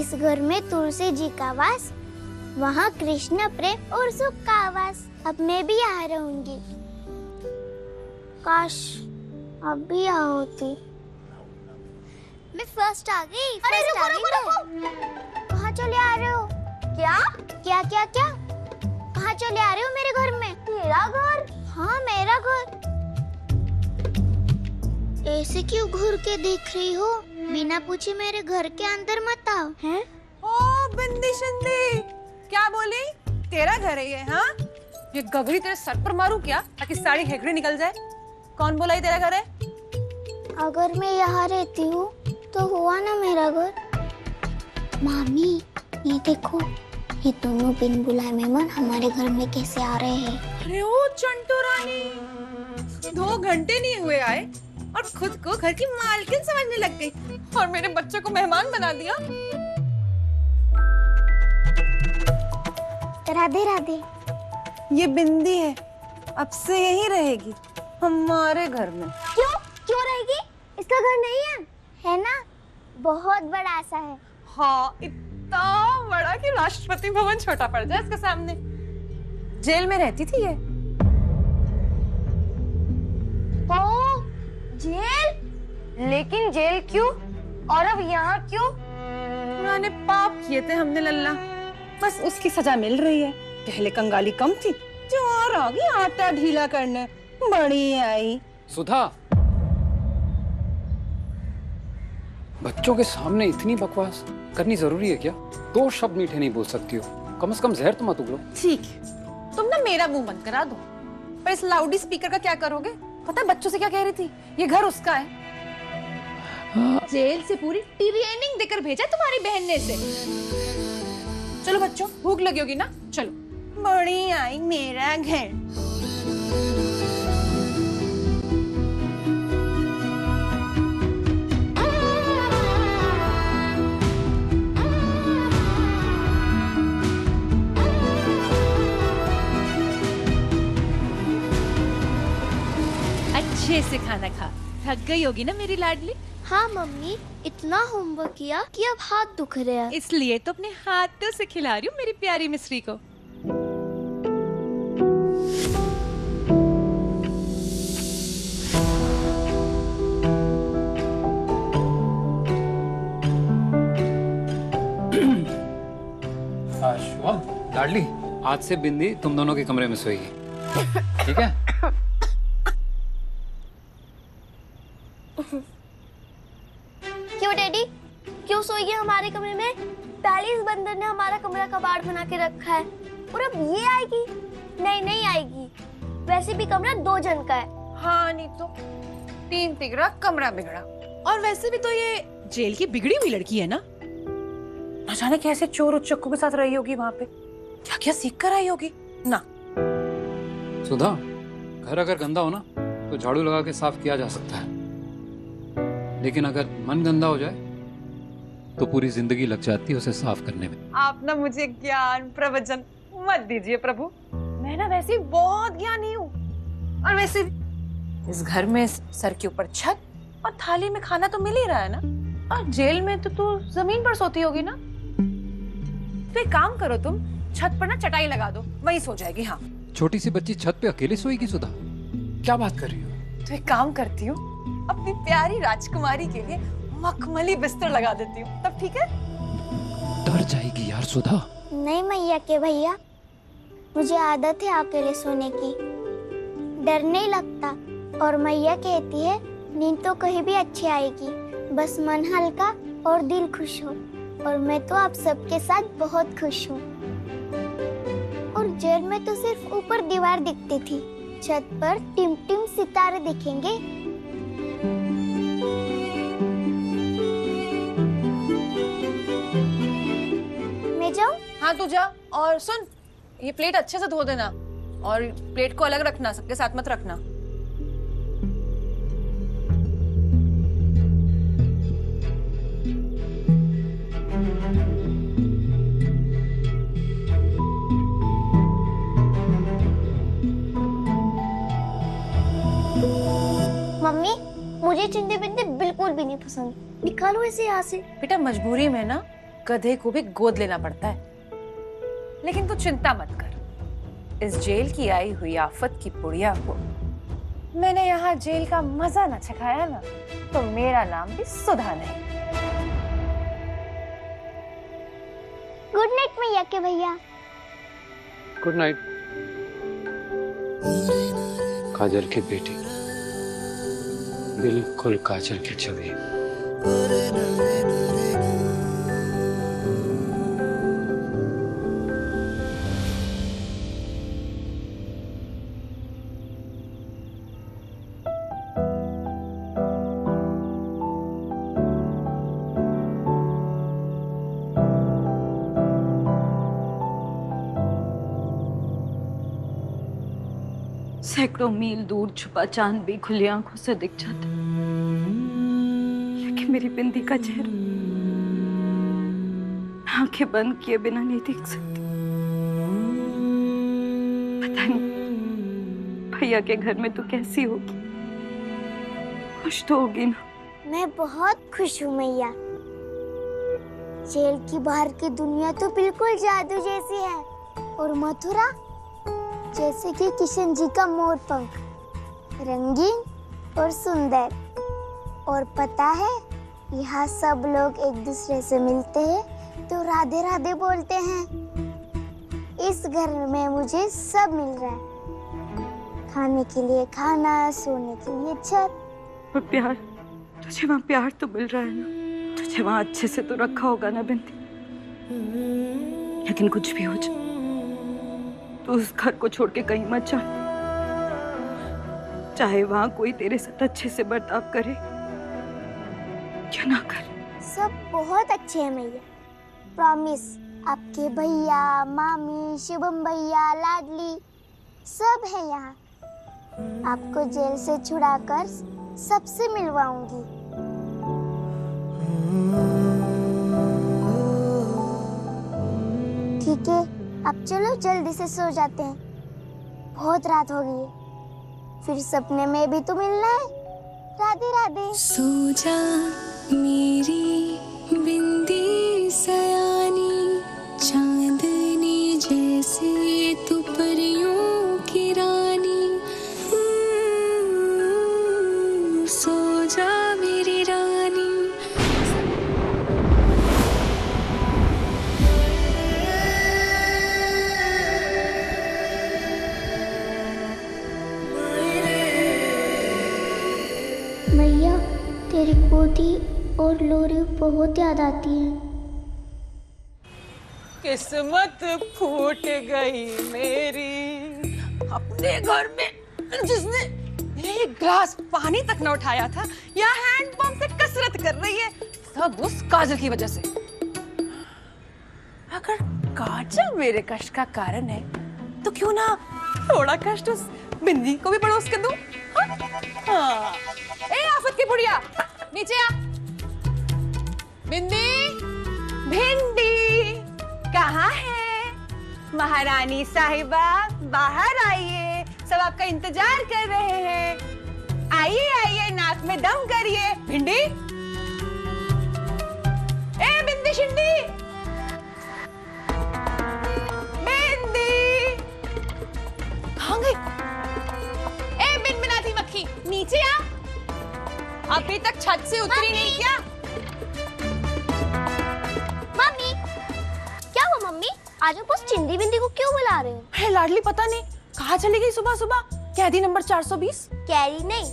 जिस घर में तुलसी जी का वास, वहाँ कृष्ण प्रेम और सुख का आवास। अब मैं भी यहाँ रहूंगी। काश अब भी यहाँ होती। मैं फर्स्ट आ गई। अरे रुको रुको रुको, कहाँ चले आ रहे हो? क्या क्या क्या क्या? कहाँ चले आ रहे हो मेरे घर में? तेरा घर? हाँ मेरा घर। ऐसे क्यों घूर के देख रही हो? बिना पूछे मेरे घर के अंदर मत आओ। हैं? ओ बिंदी शिंदी, क्या बोली? तेरा घर है ये? हाँ, ये गगरी तेरे सर पर मारूं क्या, ताकि सारी हेकड़ी निकल जाए? कौन बोला ये तेरा घर है? अगर मैं यहाँ रहती हूँ तो हुआ ना मेरा घर। मामी ये देखो, ये दोनों बिन बुलाए मेहमान हमारे घर में कैसे आ रहे हैं। अरे ओ चंटू रानी, 2 घंटे नहीं हुए आए और खुद को घर की मालकिन समझने लग गई और मेरे बच्चों को मेहमान बना दिया। राधे राधे। ये बिंदी है, अब से यही रहेगी हमारे घर में। क्यों क्यों रहेगी? इसका घर नहीं है ना? बहुत बड़ा सा है। हाँ, इतना बड़ा कि राष्ट्रपति भवन छोटा पड़ जाए इसके सामने। जेल में रहती थी ये। ओ, जेल? लेकिन जेल क्यों? और अब यहाँ क्यों? पुराने पाप किए थे हमने लल्ला, बस उसकी सजा मिल रही है। पहले कंगाली कम थी, जो और आ गई आटा ढीला करने। बड़ी आई। सुधा, बच्चों के सामने इतनी बकवास करनी जरूरी है क्या? 2 शब्द मीठे नहीं बोल सकती हो, कम से कम जहर तो मत उगलो। ठीक है, तुम ना मेरा मुंह बंद करा दो, पर इस लाउडी स्पीकर का क्या करोगे? पता है बच्चों से क्या कह रही थी? ये घर उसका है। जेल से पूरी ट्रेनिंग देकर भेजा तुम्हारी बहन ने इसे। चलो बच्चों, भूख लगी होगी ना, चलो। बड़ी आई मेरा घर। अच्छे से खाना खा, थक गई होगी ना मेरी लाडली? हाँ मम्मी, इतना होमवर्क किया कि अब हाथ दुख रहे हैं। इसलिए तो अपने हाथों से खिला रही हूँ मेरी प्यारी मिस्री को। लाडली, आज से बिंदी तुम दोनों के कमरे में सोएगी, ठीक है? क्यों डैडी, क्यों सोएगी हमारे कमरे में? पहले इस बंदर ने हमारा कमरा कबाड़ बना के रखा है और अब ये आएगी? नहीं नहीं आएगी। वैसे भी कमरा 2 जन का है। हाँ नहीं तो 3 तिगड़ा कमरा बिगड़ा। और वैसे भी तो ये जेल की बिगड़ी हुई लड़की है ना? न जाने कैसे चोर उच्चक्कों के साथ रही होगी वहां पे, क्या क्या सीख कर आई होगी ना। सुधा, घर अगर गंदा हो ना तो झाड़ू लगा के साफ किया जा सकता है, लेकिन अगर मन गंदा हो जाए तो पूरी जिंदगी लग जाती है उसे साफ करने में। आप ना मुझे ज्ञान प्रवचन मत दीजिए प्रभु, मैं ना वैसे बहुत ज्ञानी हूँ। और वैसे इस घर में सर के ऊपर छत और थाली में खाना तो मिल ही रहा है ना, और जेल में तो तू जमीन पर सोती होगी ना। तो एक काम करो, तुम छत पर ना चटाई लगा दो, वहीं सो जाएगी। हाँ, छोटी सी बच्ची छत पे अकेले सोएगी? सुधा, क्या बात कर रही हो? तो एक काम करती हूँ, अपनी प्यारी राजकुमारी के लिए मखमली बिस्तर लगा देती हूँ, तब ठीक है? डर जाएगी यार सुधा। नहीं मैया के भैया, मुझे आदत है अकेले सोने की, डर नहीं लगता। और मैया कहती है नींद तो कहीं भी अच्छी आएगी, बस मन हल्का और दिल खुश हो। और मैं तो आप सबके साथ बहुत खुश हूँ। और जेल में तो सिर्फ ऊपर दीवार दिखती थी, छत पर टिम-टिम सितारे दिखेंगे। मैं जाऊँ? हाँ तू जा, और सुन, ये प्लेट अच्छे से धो देना और प्लेट को अलग रखना, सबके साथ मत रखना। मम्मी, मुझे चिंटे पिंटे बिल्कुल भी नहीं पसंद, निकालो इसे यहाँ से। बेटा मजबूरी में ना गधे को भी गोद लेना पड़ता है। लेकिन तू चिंता मत कर, इस जेल की आई हुई आफत की पुड़िया को मैंने यहाँ जेल का मजा न चखाया ना, तो मेरा नाम भी सुधा नहीं। गुड नाइट मैया के भैया। गुड नाइट काजल की बेटी, बिल्कुल काजल की छवि। सैकड़ों मील दूर छुपा चांद भी खुली आंखों से दिख जाता, लेकिन मेरी बिंदी का चेहरा आंखें बंद किए बिना नहीं देख सकती। पता नहीं भैया के घर में तू कैसी होगी, खुश तो होगी ना? मैं बहुत खुश हूँ मैया। जेल की बाहर की दुनिया तो बिल्कुल जादू जैसी है, और मथुरा जैसे कि किशन जी का मोर पंख, रंगीन और सुंदर। और पता है, यहाँ सब लोग एक दूसरे से मिलते हैं तो राधे राधे बोलते हैं। इस घर में मुझे सब मिल रहा है, खाने के लिए खाना, सोने के लिए छत। और प्यार, तुझे वहाँ प्यार तो मिल रहा है ना? तुझे वहाँ अच्छे से तो रखा होगा ना बिंदी? लेकिन कुछ भी हो जाए तो उस घर को छोड़ के कहीं मत जा, चाहे वहां कोई तेरे साथ अच्छे से बर्ताव करे क्या ना करे। सब बहुत अच्छे हैं मैया, प्रॉमिस। आपके भैया, मामी, शुभम भैया, लाडली सब है यहाँ। आपको जेल से छुड़ाकर सबसे मिलवाऊंगी। ठीक है, अब चलो जल्दी से सो जाते हैं, बहुत रात हो गई है। फिर सपने में भी तो मिलना है। राधे राधे। सो जा मेरी बिंदी सयानी, चांदनी जैसे तू परियों की रानी। सो जा मेरी रानी। मैया, तेरी गोदी और लोरी बहुत याद आती है। किस्मत फूट गई मेरी अपने घर में, जिसने एक ग्लास पानी तक न उठाया था, या हैंडपंप पे कसरत कर रही है, सब उस काजल की वजह से। अगर काजल मेरे कष्ट का कारण है, तो क्यों ना थोड़ा कष्ट उस बिंदी को भी पड़ोस के दूं? हाँ। ए आफत की बुढ़िया, नीचे आ। बिंदी, भिंडी कहाँ है? महारानी साहिबा बाहर आइए, सब आपका इंतजार कर रहे हैं। आइए आइए, नाक में दम करिए। भिंडी, ए बिंदी शिंडी, बिंदी कहाँ गई? ए बिन बिनाती मक्खी, नीचे आ। अभी तक छत से उतरी नहीं क्या? मम्मी, क्या हुआ मम्मी? आज आप उस चिंदी बिंदी को क्यों बुला रहे हो? अरे लाडली, पता नहीं कहाँ चली गई सुबह सुबह। कैदी नंबर 420। कैरी नहीं,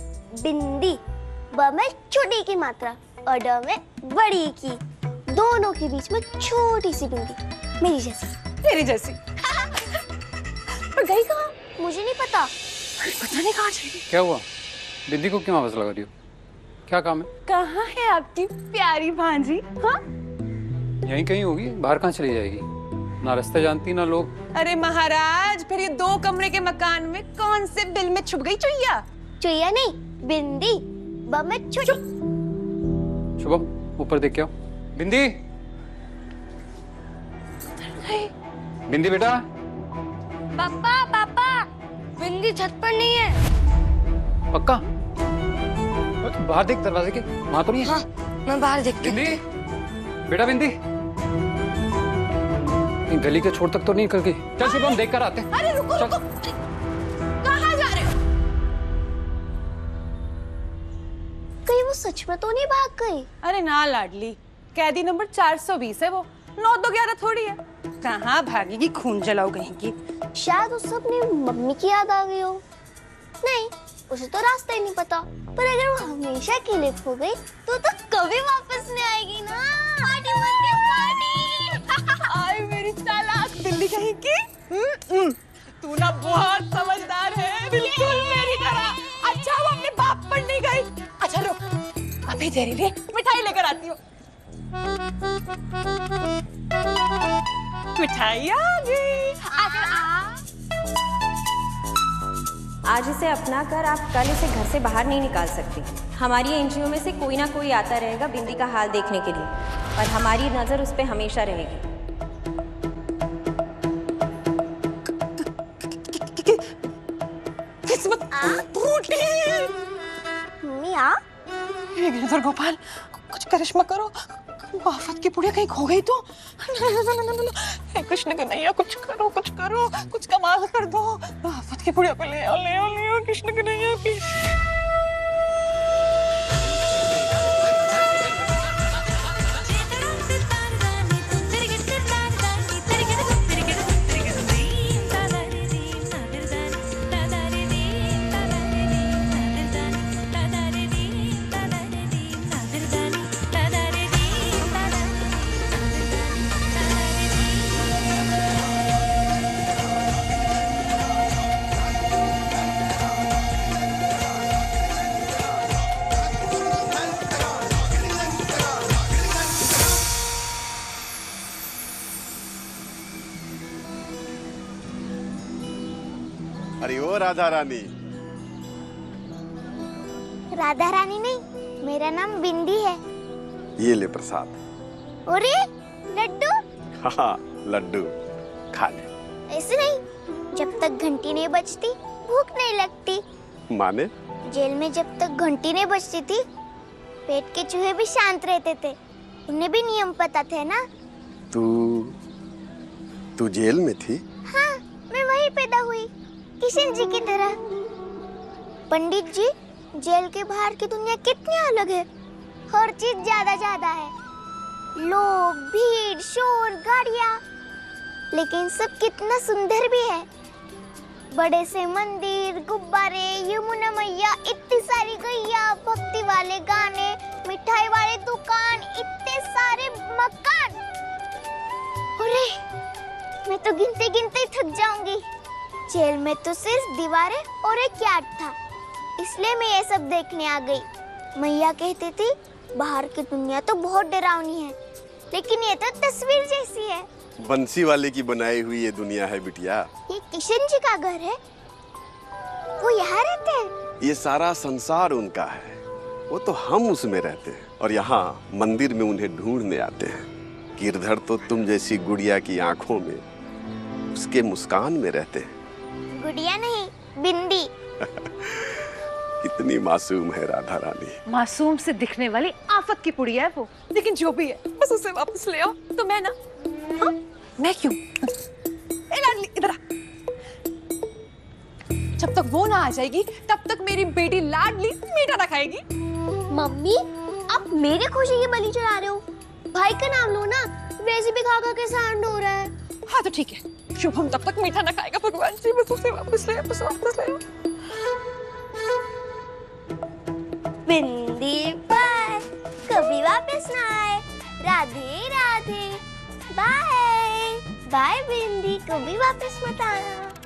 बिंदी। ब में छोटी की मात्रा और ड में बड़ी की, दोनों के बीच में छोटी सी बिंदी, मेरी जैसी। तेरी जैसी। पर गई कहाँ? मुझे नहीं पता। पता नहीं कहाँ चली गई। क्या हुआ? बिंदी को क्यों आवाज लगा रही हो? क्या काम है? कहाँ है आपकी प्यारी भांजी? हाँ? यहीं कहीं होगी, बाहर कहाँ चली जाएगी? ना रास्ते जानती ना लोग। अरे महाराज, फिर ये 2 कमरे के मकान में कौन से बिल में छुप गई चुईया? चुईया नहीं, बिंदी। ब में छोटी। शुभम, ऊपर देख के आओ। बिंदी, बिंदी बेटा। पापा पापा, बिंदी छत पर नहीं है। पक्का? बाहर देख, दरवाजे के वहां तो नहीं है? हाँ, मैं बाहर देखती हूँ। बिंदी बेटा, बिंदी कहीं गली के छोर तक तो नहीं निकल गई? चल शुभम देख कर आते हैं। अरे रुको चल। रुको, कहाँ जा रहे हो? कहीं वो सच में तो नहीं भाग गई? अरे ना लाडली, कैदी नंबर 420 है वो, 9 2 11 थोड़ी है। कहाँ भागेगी, खून जलाओ कहीं की। शायद उसे अपनी मम्मी की याद आ गई हो। नहीं, उसे तो रास्ता ही नहीं पता। पर अगर वो हमेशा के लिए खो गई तो कभी वापस नहीं आएगी ना। Party party. आए मेरी चालाक बिल्ली कहीं की। तू ना बहुत समझदार है, बिल्कुल मेरी तरह। अच्छा वो अपने बाप पर नहीं गई। अच्छा रुक, अभी तेरे लिए मिठाई लेकर आती हूँ। मिठाई आ गई। आज इसे अपना कर आप कल इसे घर से बाहर नहीं निकाल सकती। हमारी एनजीओ में से कोई ना कोई आता रहेगा बिंदी का हाल देखने के लिए, और हमारी नजर उस पे हमेशा रहेगी। किस्मत टूटी। मम्मी आ। गिरधर गोपाल, कुछ करिश्मा करो। आफत की पुड़िया कहीं खो गई तो। हे कृष्ण कन्हैया, कुछ करो, कुछ करो, कुछ कमाल कर दो। आफत की पुड़िया को ले आओ, ले आओ, ले आओ कृष्ण कन्हैया प्लीज। अरे ओ राधा रानी। राधा रानी नहीं, मेरा नाम बिंदी है। ये ले प्रसाद। अरे लड्डू। हाँ लड्डू खा ले। ऐसे नहीं, जब तक घंटी नहीं बजती भूख नहीं लगती। माने? जेल में जब तक घंटी नहीं बजती थी, पेट के चूहे भी शांत रहते थे। उन्हें भी नियम पता थे ना। तू जेल में थी? हाँ, मैं वहीं पैदा हुई, किशन जी की तरह। पंडित जी, जेल के बाहर की दुनिया कितनी अलग है। हर चीज ज्यादा ज्यादा है, लोग, भीड़, शोर, गाड़ियाँ, लेकिन सब कितना सुंदर भी है। बड़े से मंदिर, गुब्बारे, यमुना मैया, इतनी सारी गैया, भक्ति वाले गाने, मिठाई वाले दुकान, इतने सारे मकान। अरे मैं तो गिनते गिनते थक जाऊंगी। जेल में तो सिर्फ दीवारें और एक यार्ड था, इसलिए मैं ये सब देखने आ गई। मैया कहती थी बाहर की दुनिया तो बहुत डरावनी है, लेकिन ये तो तस्वीर जैसी है। बंसी वाले की बनाई हुई ये दुनिया है बिटिया। ये किशन जी का घर है, वो यहाँ रहते हैं। ये सारा संसार उनका है, वो तो हम उसमें रहते हैं और यहाँ मंदिर में उन्हें ढूंढने आते हैं। गिरधर तो तुम जैसी गुड़िया की आंखों में, उसके मुस्कान में रहते हैं। गुड़िया नहीं, बिंदी। कितनी मासूम है राधा रानी। मासूम से दिखने वाली आफत की पुड़िया है वो, लेकिन जो भी है बस उसे वापस ले आओ। तो मैं ना, हाँ? मैं क्यों? ए लाडली इधर आ। जब तक वो ना आ जाएगी तब तक मेरी बेटी लाडली मीठा ना खाएगी। मम्मी, आप मेरी खुशी की बलि चढ़ा रहे हो। भाई का नाम लो ना, वैसे भी खा खा के सांड हो रहा है। हाँ तो ठीक है, शुभम तब तक मीठा ना खाएगा। भगवान जी बस उसे वापस ले, बस वापस ले। बिंदी पर कभी वापस ना आए। राधे राधे, बाय बाय बिंदी, कभी वापस मत आना।